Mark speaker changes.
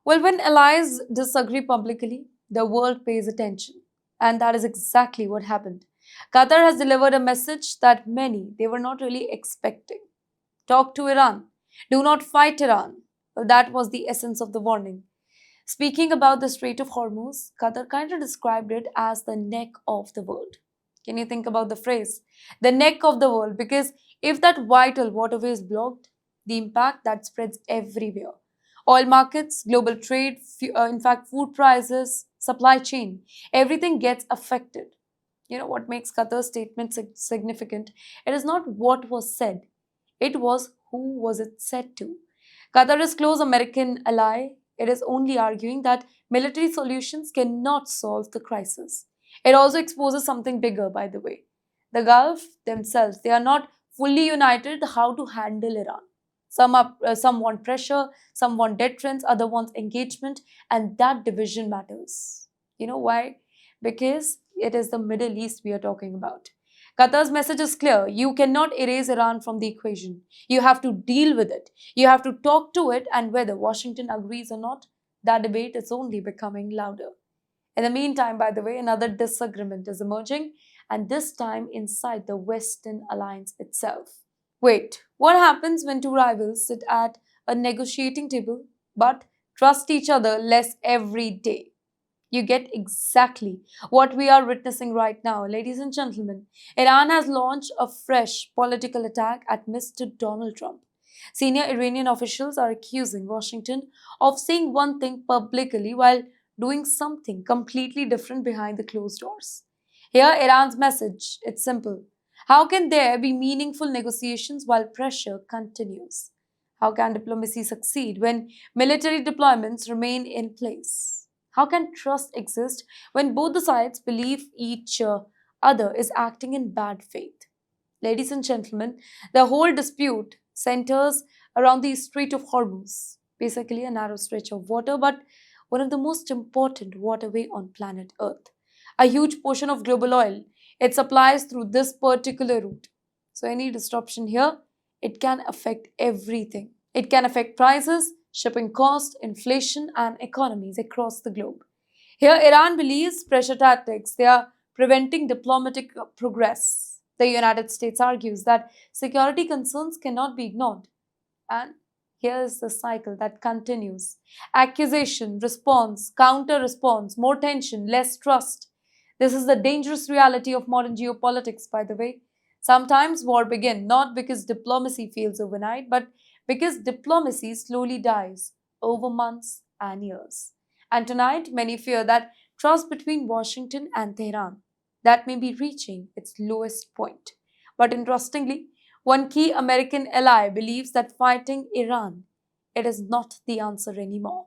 Speaker 1: Well, when allies disagree publicly, the world pays attention. And that is exactly what happened. Qatar has delivered a message that many they were not really expecting. Talk to Iran. Do not fight Iran. Well, that was the essence of the warning. Speaking about the Strait of Hormuz, Qatar kind of described it as the neck of the world. Can you think about the phrase? The neck of the world, because if that vital waterway is blocked, the impact that spreads everywhere. Oil markets, global trade, in fact, food prices, supply chain, everything gets affected. What makes Qatar's statement significant? It is not what was said, it was who was it said to. Qatar is close American ally. It is only arguing that military solutions cannot solve the crisis. It also exposes something bigger, by the way. The Gulf themselves, they are not fully united how to handle Iran. Some want pressure, some want deterrence, other want engagement, and that division matters. You know why? Because it is the Middle East we are talking about. Qatar's message is clear. You cannot erase Iran from the equation. You have to deal with it. You have to talk to it, and whether Washington agrees or not, that debate is only becoming louder. In the meantime, by the way, another disagreement is emerging, and this time inside the Western alliance itself. Wait, what happens when two rivals sit at a negotiating table but trust each other less every day? You get exactly what we are witnessing right now, ladies and gentlemen. Iran has launched a fresh political attack at Mr. Donald Trump. Senior Iranian officials are accusing Washington of saying one thing publicly while doing something completely different behind the closed doors. Here, Iran's message, it's simple. How can there be meaningful negotiations while pressure continues? How can diplomacy succeed when military deployments remain in place? How can trust exist when both the sides believe each other is acting in bad faith? Ladies and gentlemen, the whole dispute centers around the Strait of Hormuz, basically a narrow stretch of water, but one of the most important waterway on planet Earth. A huge portion of global oil, it supplies through this particular route. So any disruption here, it can affect everything. It can affect prices, shipping costs, inflation, and economies across the globe. Here, Iran believes pressure tactics, they are preventing diplomatic progress. The United States argues that security concerns cannot be ignored. And here is the cycle that continues: accusation, response, counter response, more tension, less trust. This is the dangerous reality of modern geopolitics, by the way. Sometimes war begins not because diplomacy fails overnight, but because diplomacy slowly dies over months and years. And tonight, many fear that trust between Washington and Tehran that may be reaching its lowest point. But interestingly, one key American ally believes that fighting Iran it is not the answer anymore.